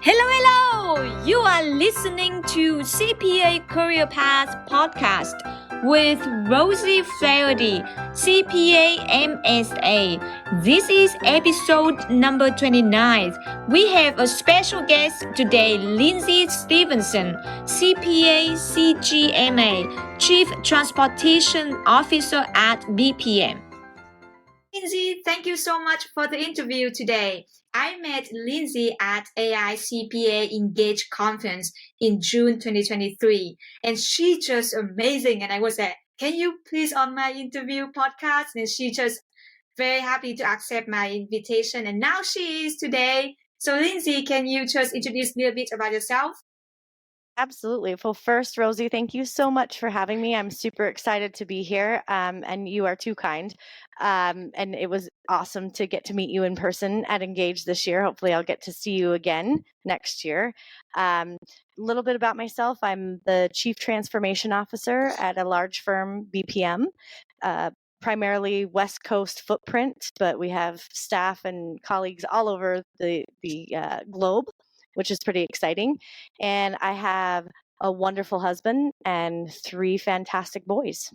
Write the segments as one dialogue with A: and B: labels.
A: Hello, hello! You are listening to CPA Career Path Podcast with Rosie Flaherty, CPA MSA. This is episode number 29. We have a special guest today, Lindsay Stevenson, CPA CGMA, Chief Transportation Officer at BPM. Lindsay, thank you so much for the interview today. I met Lindsay at AICPA Engage Conference in June 2023, and she's just amazing. And I was like, can you please on my interview podcast? And she just very happy to accept my invitation. And now she is today. So Lindsay, can you just introduce me a bit about yourself?
B: Absolutely. Well, first, Rosie, thank you so much for having me. I'm super excited to be here, and you are too kind. And it was awesome to get to meet you in person at Engage this year. Hopefully, I'll get to see you again next year. A little bit about myself. I'm the Chief Transformation Officer at a large firm, BPM. Primarily West Coast footprint, but we have staff and colleagues all over the globe, which is pretty exciting. And I have a wonderful husband and 3 fantastic boys.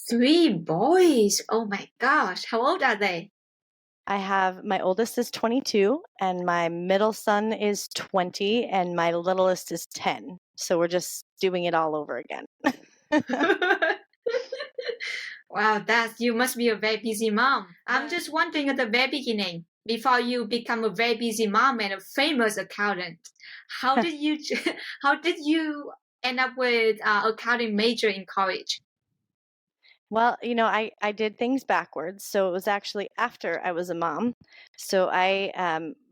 A: 3 boys? Oh my gosh. How old are they?
B: I have my oldest is 22 and my middle son is 20 and my littlest is 10. So we're just doing it all over again.
A: Wow, you must be a very busy mom. I'm just wondering at the very beginning, before you become a very busy mom and a famous accountant, how did you end up with accounting major in college?
B: Well, I did things backwards. So it was actually after I was a mom. So I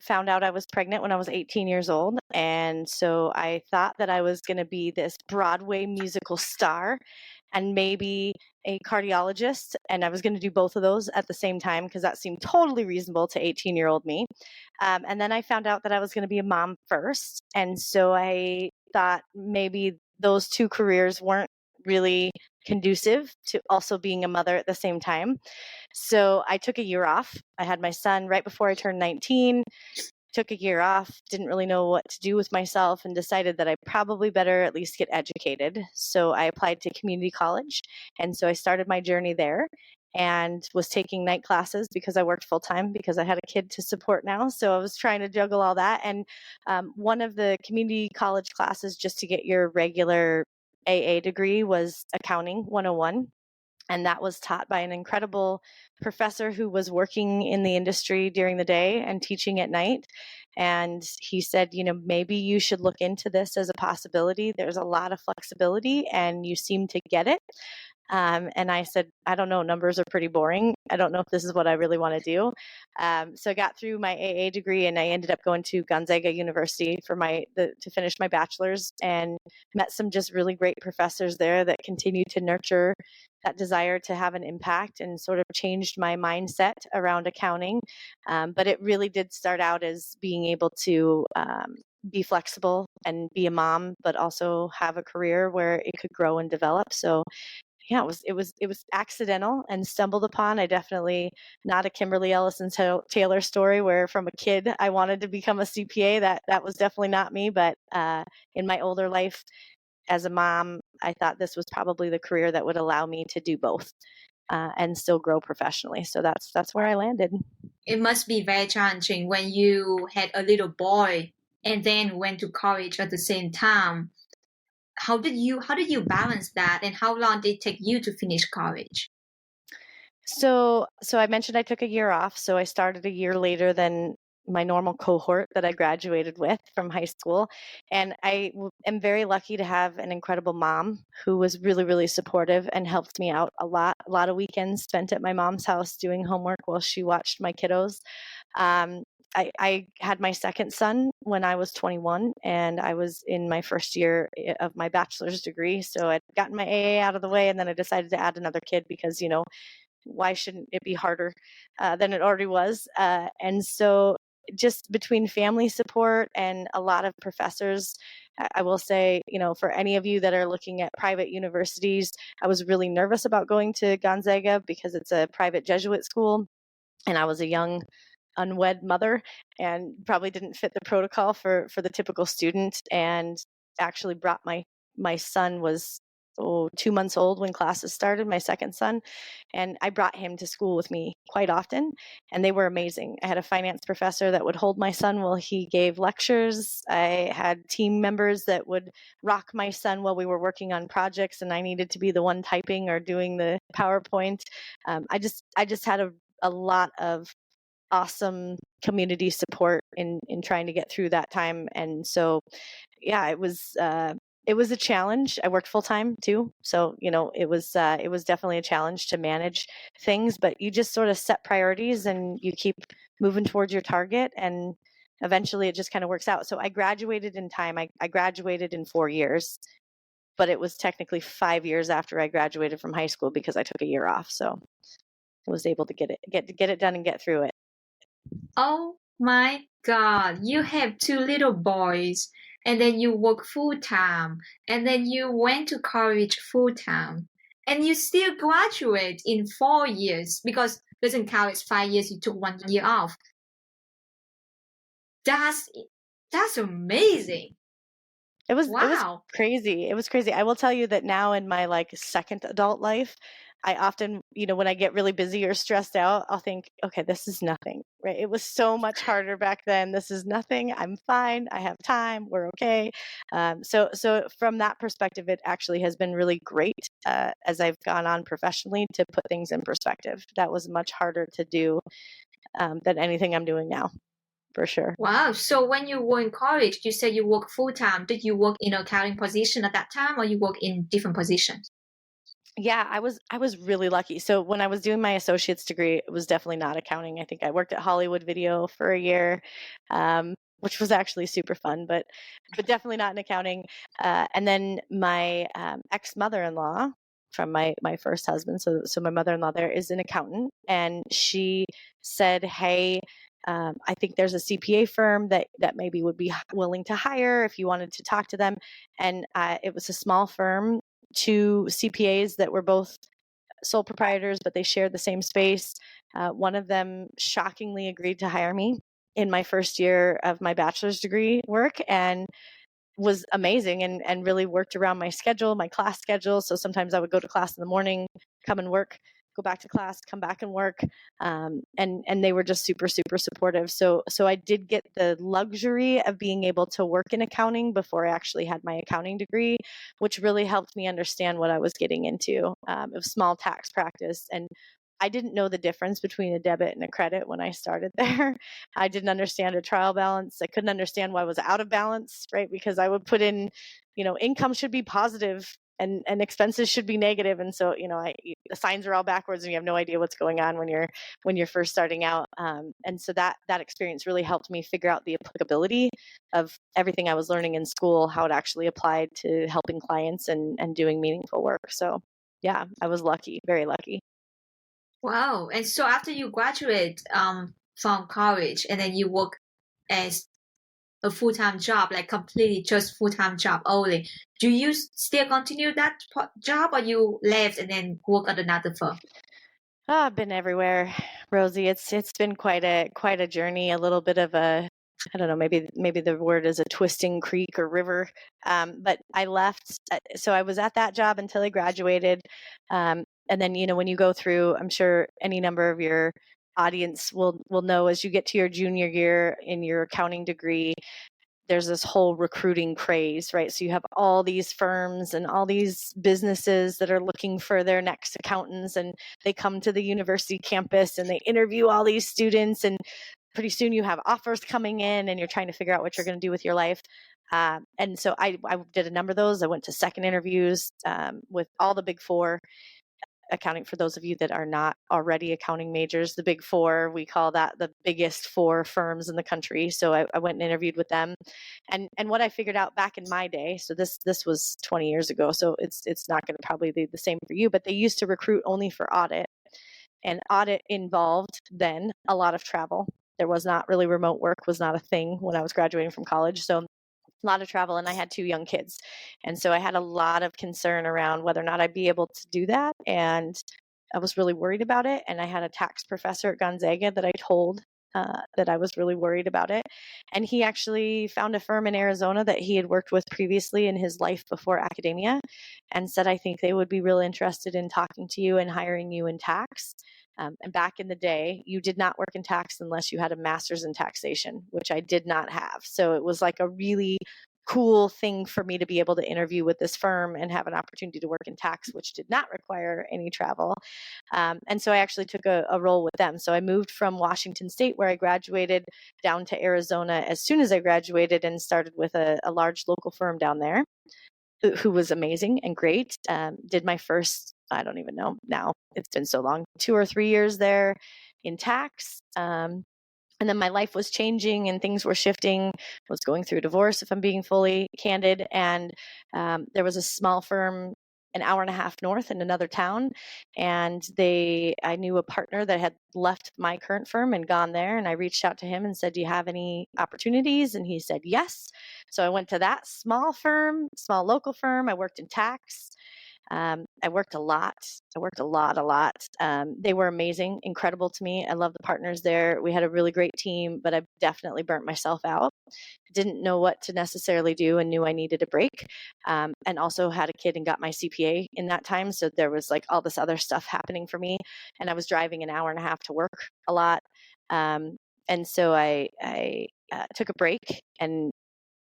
B: found out I was pregnant when I was 18 years old. And so I thought that I was going to be this Broadway musical star and maybe a cardiologist. And I was going to do both of those at the same time because that seemed totally reasonable to 18-year-old me. And then I found out that I was going to be a mom first. And so I thought maybe those 2 careers weren't really conducive to also being a mother at the same time. So I took a year off. I had my son right before I turned 19, took a year off, didn't really know what to do with myself and decided that I probably better at least get educated. So I applied to community college. And so I started my journey there and was taking night classes because I worked full time because I had a kid to support now. So I was trying to juggle all that. And one of the community college classes just to get your regular AA degree was Accounting 101. And that was taught by an incredible professor who was working in the industry during the day and teaching at night. And he said, maybe you should look into this as a possibility. There's a lot of flexibility and you seem to get it. And I said, I don't know, numbers are pretty boring. I don't know if this is what I really want to do. So I got through my AA degree and I ended up going to Gonzaga University for to finish my bachelor's and met some just really great professors there that continued to nurture that desire to have an impact and sort of changed my mindset around accounting. But it really did start out as being able to be flexible and be a mom, but also have a career where it could grow and develop. So yeah, it was accidental and stumbled upon. I definitely not a Kimberly Ellison Taylor story where from a kid I wanted to become a CPA. That was definitely not me. But in my older life as a mom, I thought this was probably the career that would allow me to do both and still grow professionally. So that's where I landed.
A: It must be very challenging when you had a little boy and then went to college at the same time. How did you balance that, and how long did it take you to finish college?
B: So I mentioned I took a year off. So I started a year later than my normal cohort that I graduated with from high school. And I am very lucky to have an incredible mom who was really, really supportive and helped me out a lot of weekends spent at my mom's house doing homework while she watched my kiddos. I had my second son when I was 21 and I was in my first year of my bachelor's degree. So I'd gotten my AA out of the way and then I decided to add another kid because, why shouldn't it be harder than it already was? And so just between family support and a lot of professors, I will say, for any of you that are looking at private universities, I was really nervous about going to Gonzaga because it's a private Jesuit school. And I was a young unwed mother and probably didn't fit the protocol for the typical student, and actually brought my son was 2 months old when classes started, my second son, and I brought him to school with me quite often, and they were amazing. I had a finance professor that would hold my son while he gave lectures. I had team members that would rock my son while we were working on projects and I needed to be the one typing or doing the PowerPoint. I just had a lot of awesome community support in trying to get through that time. And so yeah, it was a challenge. I worked full time too, so it was definitely a challenge to manage things. But you just sort of set priorities and you keep moving towards your target, and eventually it just kind of works out. So I graduated in time. I graduated in 4 years, but it was technically 5 years after I graduated from high school because I took a year off. So I was able to get it done and get through it.
A: Oh my God, you have two little boys, and then you work full time, and then you went to college full time, and you still graduate in 4 years because doesn't count as 5 years. You took 1 year off. That's amazing.
B: It was
A: Wow.
B: crazy. It was crazy. I will tell you that now in my second adult life, I often, when I get really busy or stressed out, I'll think, okay, this is nothing, right? It was so much harder back then. This is nothing. I'm fine. I have time. We're okay. So from that perspective, it actually has been really great as I've gone on professionally to put things in perspective. That was much harder to do than anything I'm doing now, for sure.
A: Wow. So when you were in college, you said you work full time. Did you work in accounting position at that time, or you work in different positions?
B: Yeah, I was really lucky. So when I was doing my associate's degree, it was definitely not accounting. I think I worked at Hollywood Video for a year, which was actually super fun, but definitely not in accounting. And then my ex mother-in-law from my first husband, so my mother-in-law there is an accountant, and she said, "Hey." I think there's a CPA firm that maybe would be willing to hire if you wanted to talk to them. And it was a small firm, two CPAs that were both sole proprietors, but they shared the same space. One of them shockingly agreed to hire me in my first year of my bachelor's degree work, and was amazing and really worked around my schedule, my class schedule. So sometimes I would go to class in the morning, come and work, go back to class, come back and work. And they were just super, super supportive. So I did get the luxury of being able to work in accounting before I actually had my accounting degree, which really helped me understand what I was getting into. It was small tax practice, and I didn't know the difference between a debit and a credit when I started there. I didn't understand a trial balance. I couldn't understand why I was out of balance, right? Because I would put in, income should be positive and expenses should be negative. And so, the signs are all backwards and you have no idea what's going on when you're first starting out. And so that experience really helped me figure out the applicability of everything I was learning in school, how it actually applied to helping clients and doing meaningful work. So yeah, I was lucky, very lucky.
A: Wow. And so after you graduate from college and then you work as a full-time job, like completely just full-time job only, do you still continue that job or you left and then work at another firm?
B: Oh, I've been everywhere, Rosie. It's been quite a journey, a little bit of a, I don't know, maybe the word is a twisting creek or river. But I left, so I was at that job until I graduated. And then, when you go through, I'm sure any number of your audience will know, as you get to your junior year in your accounting degree, there's this whole recruiting craze, right? So you have all these firms and all these businesses that are looking for their next accountants, and they come to the university campus and they interview all these students, and pretty soon you have offers coming in and you're trying to figure out what you're going to do with your life. And so I did a number of those. I went to second interviews with all the big four. Accounting, for those of you that are not already accounting majors, the big four, we call that the biggest four firms in the country. So I went and interviewed with them, and what I figured out back in my day, so this was 20 years ago, so it's not going to probably be the same for you, but they used to recruit only for audit, and audit involved then a lot of travel. There was not really, remote work was not a thing when I was graduating from college. So a lot of travel, and I had two young kids. And so I had a lot of concern around whether or not I'd be able to do that. And I was really worried about it. And I had a tax professor at Gonzaga that I told that I was really worried about it. And he actually found a firm in Arizona that he had worked with previously in his life before academia and said, I think they would be real interested in talking to you and hiring you in tax. And back in the day, you did not work in tax unless you had a master's in taxation, which I did not have. So it was like a really cool thing for me to be able to interview with this firm and have an opportunity to work in tax, which did not require any travel. And so I actually took a role with them. So I moved from Washington State, where I graduated, down to Arizona as soon as I graduated and started with a large local firm down there who was amazing and great. Did my first, I don't even know now, it's been so long, 2 or 3 years there in tax. And then my life was changing and things were shifting. I was going through a divorce, if I'm being fully candid. And there was a small firm an hour and a half north in another town. And I knew a partner that had left my current firm and gone there. And I reached out to him and said, do you have any opportunities? And he said, yes. So I went to that small local firm. I worked in tax. I worked a lot. I worked a lot. They were amazing, incredible to me. I love the partners there. We had a really great team, but I definitely burnt myself out. Didn't know what to necessarily do and knew I needed a break. And also had a kid and got my CPA in that time. So there was like all this other stuff happening for me. And I was driving an hour and a half to work a lot. And so I took a break and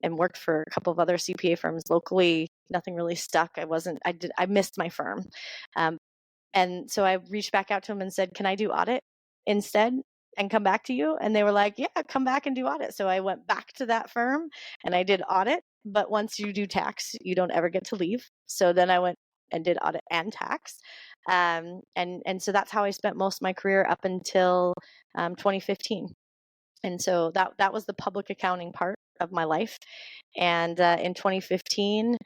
B: worked for a couple of other CPA firms locally. Nothing really stuck. I missed my firm. And so I reached back out to them and said, can I do audit instead and come back to you? And they were like, yeah, come back and do audit. So I went back to that firm and I did audit. But once you do tax, you don't ever get to leave. So then I went and did audit and tax. And so that's how I spent most of my career up until 2015. And so that was the public accounting part of my life. And in 2015,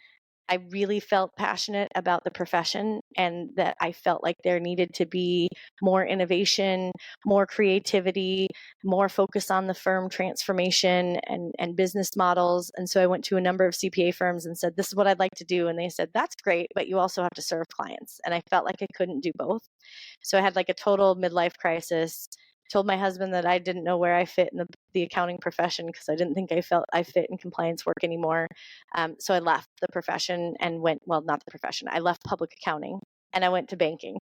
B: I really felt passionate about the profession and that I felt like there needed to be more innovation, more creativity, more focus on the firm transformation and business models. And so I went to a number of CPA firms and said, this is what I'd like to do. And they said, that's great, but you also have to serve clients. And I felt like I couldn't do both. So I had like a total midlife crisis. Told my husband that I didn't know where I fit in the accounting profession because I didn't think I fit in compliance work anymore. So I left the profession and not the profession. I left public accounting and I went to banking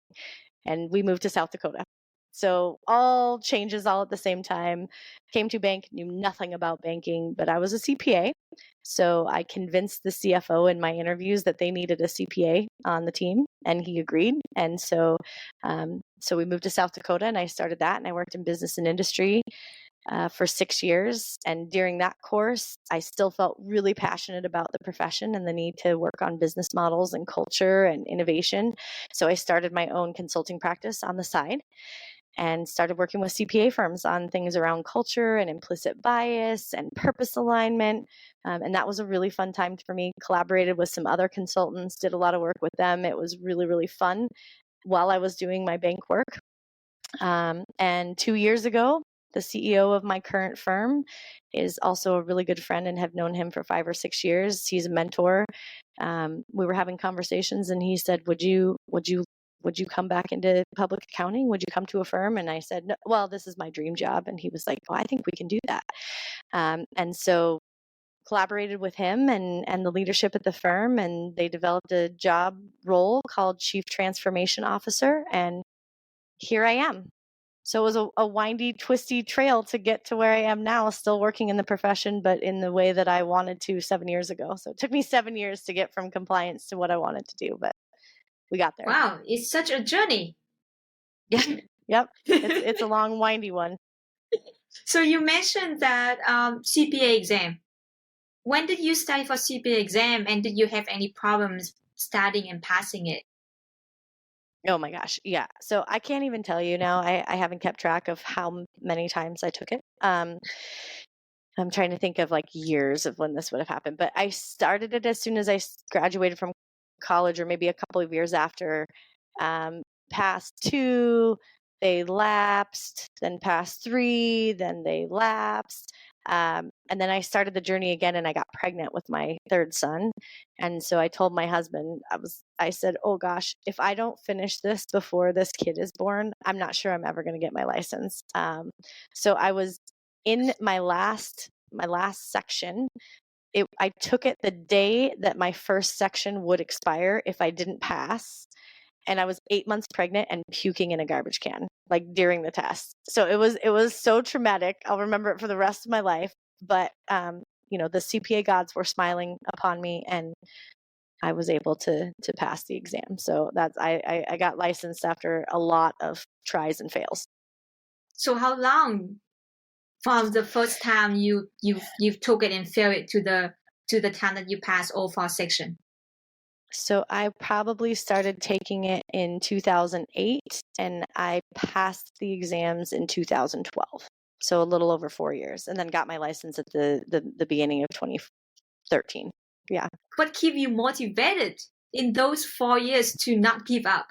B: and we moved to South Dakota. So all changes all at the same time. Came to bank, knew nothing about banking, but I was a CPA. So I convinced the CFO in my interviews that they needed a CPA on the team, and he agreed. And so we moved to South Dakota, and I started that, and I worked in business and industry for 6 years. And during that course, I still felt really passionate about the profession and the need to work on business models and culture and innovation. So I started my own consulting practice on the side and started working with CPA firms on things around culture and implicit bias and purpose alignment. And that was a really fun time for me. Collaborated with some other consultants, did a lot of work with them. It was really, really fun while I was doing my bank work. And 2 years ago, the CEO of my current firm is also a really good friend and have known him for 5 or 6 years. He's a mentor. We were having conversations and he said, would you come back into public accounting? Would you come to a firm? And I said, no, well, this is my dream job. And he was like, oh, I think we can do that. And so collaborated with him and the leadership at the firm, and they developed a job role called Chief Transformation Officer. And here I am. So it was a windy, twisty trail to get to where I am now, still working in the profession, but in the way that I wanted to 7 years ago. So it took me 7 years to get from compliance to what I wanted to do, but we got there.
A: Wow, it's such a journey.
B: Yeah. Yep. It's a long, windy one.
A: So you mentioned that CPA exam. When did you study for CPA exam, and did you have any problems studying and passing it?
B: Oh my gosh. Yeah. So I can't even tell you now. I haven't kept track of how many times I took it. I'm trying to think of like years of when this would have happened, but I started it as soon as I graduated from college, or maybe a couple of years after. Passed 2, they lapsed, then passed 3, then they lapsed. And then I started the journey again, and I got pregnant with my third son. And so I told my husband, I said, oh gosh, if I don't finish this before this kid is born, I'm not sure I'm ever going to get my license. So I was in my last section. I took it the day that my first section would expire if I didn't pass. And I was 8 months pregnant and puking in a garbage can, like during the test. So it was so traumatic. I'll remember it for the rest of my life. But the CPA gods were smiling upon me, and I was able to pass the exam. So that's I got licensed after a lot of tries and fails.
A: So how long from the first time you took it and failed it to the time that you passed all 4 sections?
B: So I probably started taking it in 2008, and I passed the exams in 2012. So a little over 4 years, and then got my license at the beginning of 2013. Yeah.
A: What keep you motivated in those 4 years to not give up?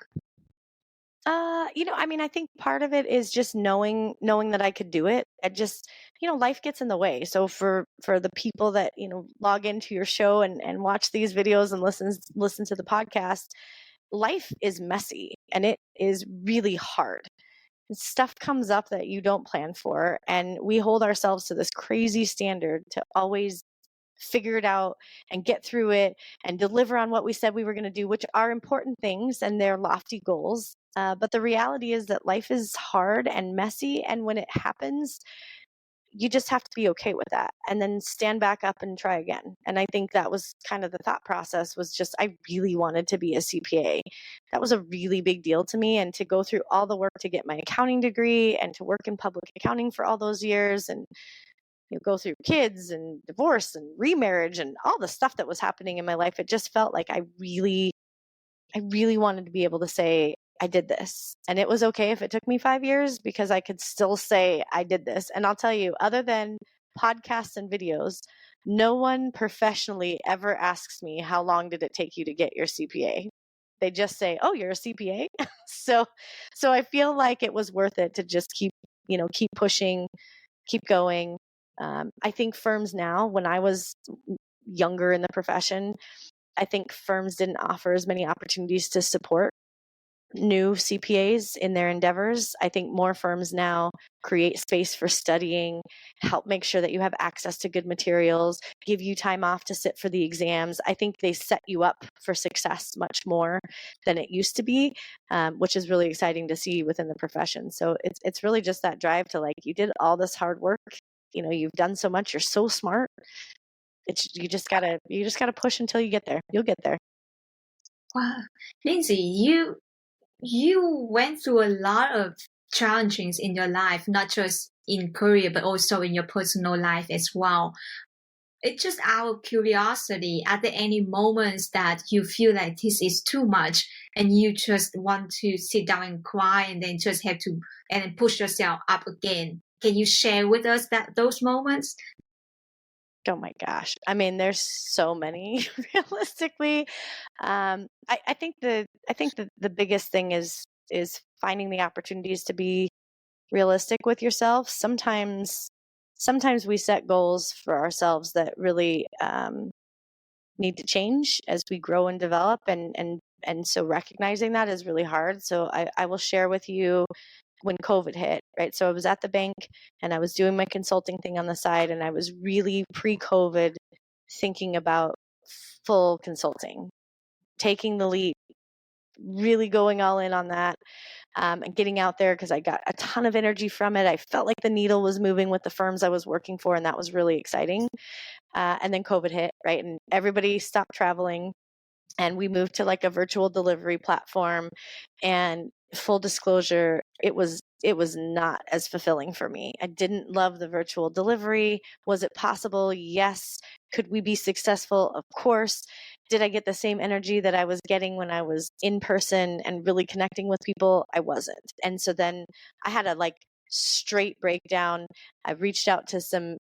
B: I think part of it is just knowing that I could do it. And just, life gets in the way. So for the people that, log into your show and watch these videos and listen to the podcast, life is messy and it is really hard. Stuff comes up that you don't plan for, and we hold ourselves to this crazy standard to always figure it out and get through it and deliver on what we said we were going to do, which are important things and they're lofty goals. But the reality is that life is hard and messy. And when it happens, you just have to be okay with that and then stand back up and try again. And I think that was kind of the thought process, was just, I really wanted to be a CPA. That was a really big deal to me. And to go through all the work to get my accounting degree and to work in public accounting for all those years, and go through kids and divorce and remarriage and all the stuff that was happening in my life, it just felt like I really wanted to be able to say, I did this. And it was okay if it took me 5 years, because I could still say I did this. And I'll tell you, other than podcasts and videos, no one professionally ever asks me, how long did it take you to get your CPA? They just say, oh, you're a CPA. So I feel like it was worth it to just keep pushing, keep going. I think firms now, when I was younger in the profession, I think firms didn't offer as many opportunities to support new CPAs in their endeavors. I think more firms now create space for studying, help make sure that you have access to good materials, give you time off to sit for the exams. I think they set you up for success much more than it used to be, which is really exciting to see within the profession. So it's really just that drive to, like, you did all this hard work, you've done so much, you're so smart. You just gotta push until you get there. You'll get there.
A: Wow, Lindsay, you went through a lot of challenges in your life, not just in career, but also in your personal life as well. It's just our curiosity. Are there any moments that you feel like this is too much and you just want to sit down and cry and then just have to and push yourself up again? Can you share with us those moments?
B: Oh my gosh. I mean, there's so many realistically. I think the biggest thing is finding the opportunities to be realistic with yourself. Sometimes we set goals for ourselves that really need to change as we grow and develop, and so recognizing that is really hard. So I will share with you when COVID hit, right? So I was at the bank and I was doing my consulting thing on the side, and I was really pre-COVID thinking about full consulting, taking the leap, really going all in on that, and getting out there, because I got a ton of energy from it. I felt like the needle was moving with the firms I was working for, and that was really exciting. And then COVID hit, right? And everybody stopped traveling, and we moved to like a virtual delivery platform. And full disclosure, it was not as fulfilling for me. I didn't love the virtual delivery. Was it possible? Yes. Could we be successful? Of course. Did I get the same energy that I was getting when I was in person and really connecting with people? I wasn't. And so then I had a straight breakdown. I reached out to some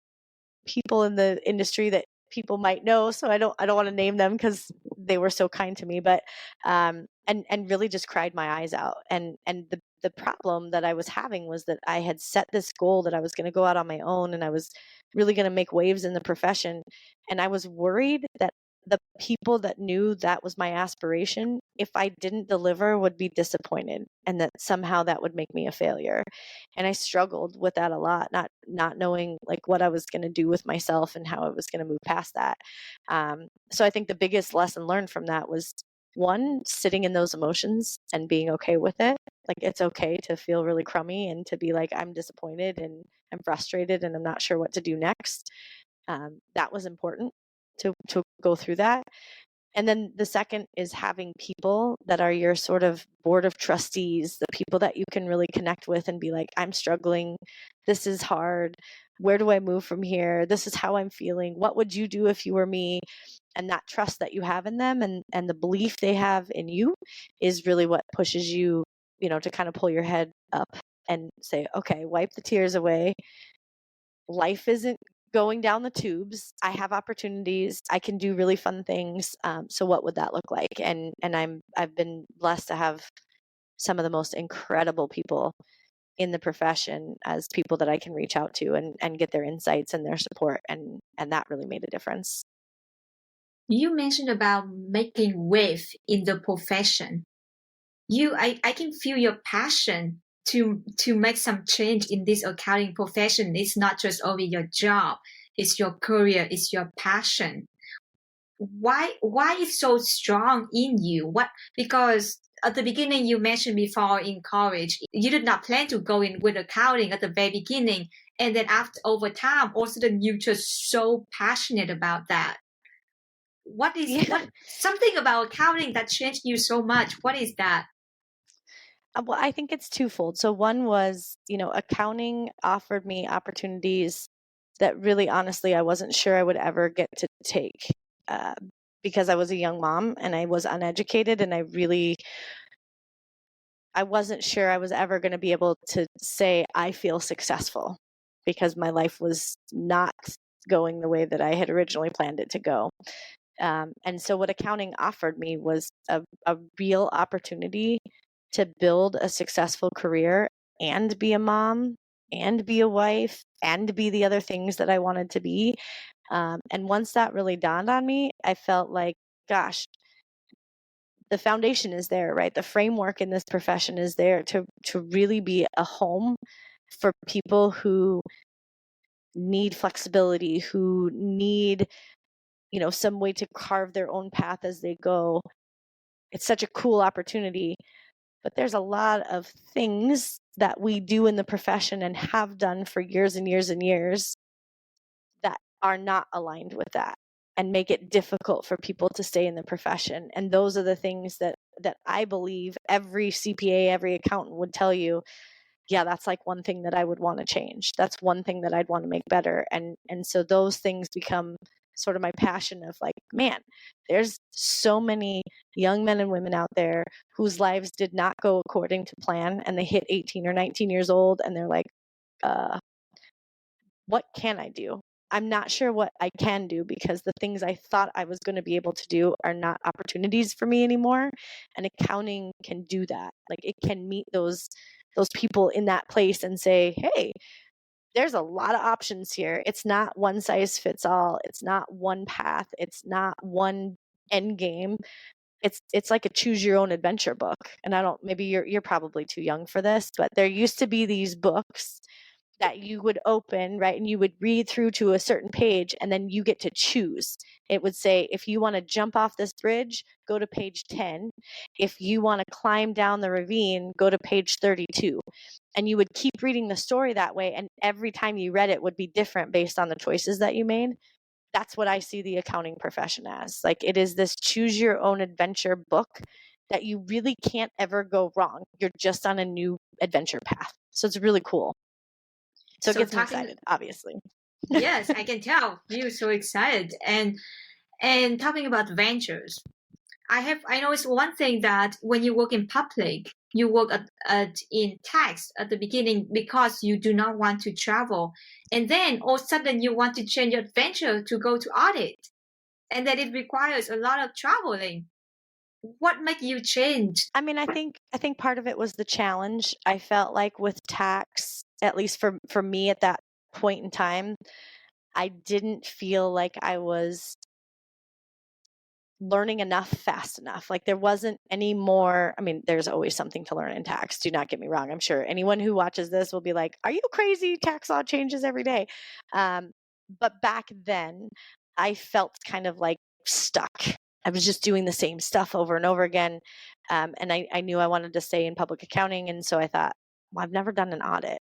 B: people in the industry that people might know, so I don't want to name them because they were so kind to me, but and really just cried my eyes out. And the the problem that I was having was that I had set this goal that I was going to go out on my own and I was really going to make waves in the profession. And I was worried that the people that knew that was my aspiration, if I didn't deliver, would be disappointed and that somehow that would make me a failure. And I struggled with that a lot, not knowing like what I was going to do with myself and how I was going to move past that. So I think the biggest lesson learned from that was, one, sitting in those emotions and being okay with it. Like, it's okay to feel really crummy and to be like, I'm disappointed and I'm frustrated and I'm not sure what to do next. That was important to go through that. And then the second is having people that are your sort of board of trustees, the people that you can really connect with and be like, I'm struggling. This is hard. Where do I move from here? This is how I'm feeling. What would you do if you were me? And that trust that you have in them and the belief they have in you is really what pushes you, to kind of pull your head up and say, okay, wipe the tears away. Life isn't going down the tubes. I have opportunities. I can do really fun things. So what would that look like? And I've been blessed to have some of the most incredible people in the profession as people that I can reach out to and get their insights and their support. And that really made a difference.
A: You mentioned about making wave in the profession. I can feel your passion to make some change in this accounting profession. It's not just only your job, it's your career, it's your passion. Why it's so strong in you? Because at the beginning you mentioned before in college, you did not plan to go in with accounting at the very beginning, and then over time, all of a sudden you just so passionate about that. What something about accounting that changed you so much? What is that?
B: Well, I think it's twofold. So one was, accounting offered me opportunities that really, honestly, I wasn't sure I would ever get to take because I was a young mom and I was uneducated and I wasn't sure I was ever going to be able to say I feel successful because my life was not going the way that I had originally planned it to go. And so what accounting offered me was a real opportunity to build a successful career and be a mom and be a wife and be the other things that I wanted to be. And once that really dawned on me, I felt like, gosh, the foundation is there, right? The framework in this profession is there to really be a home for people who need flexibility, who need, some way to carve their own path as they go. It's such a cool opportunity, but there's a lot of things that we do in the profession and have done for years and years and years that are not aligned with that and make it difficult for people to stay in the profession. And those are the things that I believe every CPA, every accountant would tell you, yeah, that's like one thing that I would want to change. That's one thing that I'd want to make better. And so those things become sort of my passion of like, man, there's so many young men and women out there whose lives did not go according to plan and they hit 18 or 19 years old and they're like, what can I do? I'm not sure what I can do because the things I thought I was going to be able to do are not opportunities for me anymore. And accounting can do that. Like, it can meet those people in that place and say, hey, there's a lot of options here. It's not one size fits all. It's not one path. It's not one end game. It's like a choose your own adventure book. And maybe you're probably too young for this, but there used to be these books that you would open, right? And you would read through to a certain page and then you get to choose. It would say, if you want to jump off this bridge, go to page 10. If you want to climb down the ravine, go to page 32. And you would keep reading the story that way. And every time you read it would be different based on the choices that you made. That's what I see the accounting profession as. Like, it is this choose your own adventure book that you really can't ever go wrong. You're just on a new adventure path. So it's really cool. So it gets me excited, obviously.
A: Yes, I can tell you're so excited. And talking about ventures, I know it's one thing that when you work in public, you work in tax at the beginning because you do not want to travel, and then all of a sudden you want to change your venture to go to audit, and then it requires a lot of traveling. What made you change?
B: I mean, I think part of it was the challenge. I felt like with tax, at least for me at that point in time, I didn't feel like I was learning enough fast enough. Like there wasn't any more. I mean, there's always something to learn in tax. Do not get me wrong. I'm sure anyone who watches this will be like, "Are you crazy? Tax law changes every day." But back then, I felt kind of like stuck. I was just doing the same stuff over and over again. And I knew I wanted to stay in public accounting. And so I thought, well, I've never done an audit.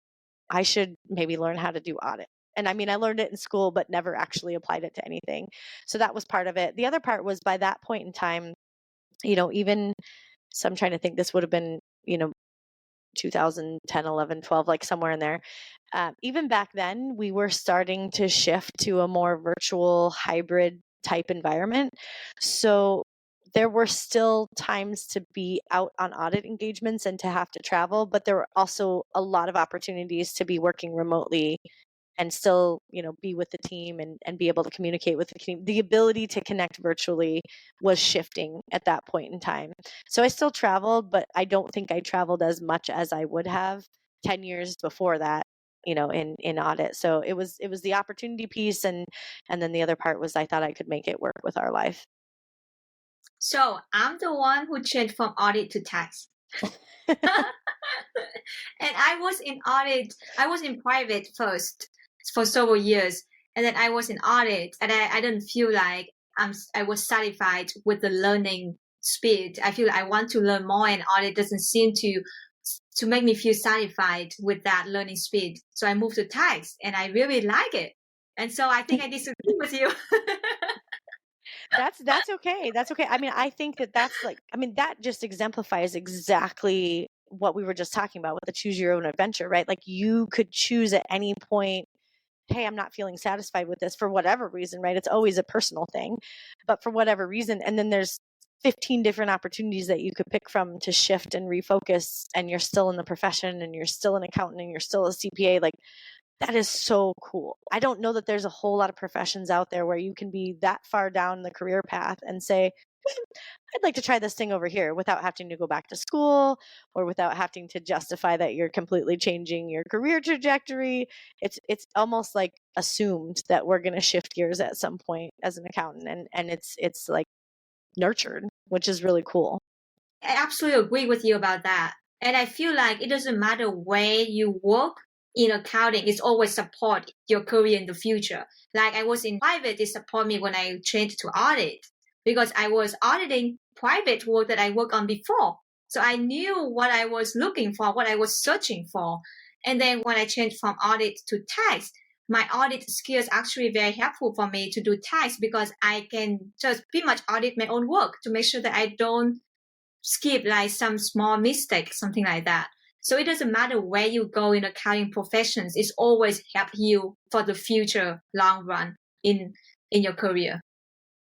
B: I should maybe learn how to do audit. And I mean, I learned it in school, but never actually applied it to anything. So that was part of it. The other part was by that point in time, even, so I'm trying to think, this would have been, 2010, 11, 12, like somewhere in there. Even back then, we were starting to shift to a more virtual hybrid type environment. So there were still times to be out on audit engagements and to have to travel, but there were also a lot of opportunities to be working remotely and still, be with the team and be able to communicate with the team. The ability to connect virtually was shifting at that point in time. So I still traveled, but I don't think I traveled as much as I would have 10 years before that, in audit. So it was the opportunity piece, and then the other part was I thought I could make it work with our life.
A: So I'm the one who changed from audit to tax. And I was in audit. I was in private first for several years, and then I was in audit, and I didn't feel like I was satisfied with the learning speed. I feel I want to learn more, and audit doesn't seem to make me feel satisfied with that learning speed. So I moved to tax, and I really like it. And so I think I disagree with you.
B: That's okay. That's okay. I mean, I think that just exemplifies exactly what we were just talking about with the choose your own adventure, right? Like you could choose at any point, hey, I'm not feeling satisfied with this for whatever reason, right? It's always a personal thing, but for whatever reason. And then there's 15 different opportunities that you could pick from to shift and refocus, and you're still in the profession and you're still an accountant and you're still a CPA. Like that is so cool. I don't know that there's a whole lot of professions out there where you can be that far down the career path and say, I'd like to try this thing over here without having to go back to school or without having to justify that you're completely changing your career trajectory. It's almost like assumed that we're going to shift gears at some point as an accountant, and it's like nurtured, which is really cool.
A: I absolutely agree with you about that. And I feel like it doesn't matter where you work in accounting, it's always support your career in the future. Like I was in private, it support me when I changed to audit because I was auditing private work that I worked on before. So I knew what I was looking for, what I was searching for. And then when I changed from audit to tax, my audit skills actually very helpful for me to do tax because I can just pretty much audit my own work to make sure that I don't skip like some small mistake, something like that. So it doesn't matter where you go in accounting professions, it's always help you for the future long run in your career.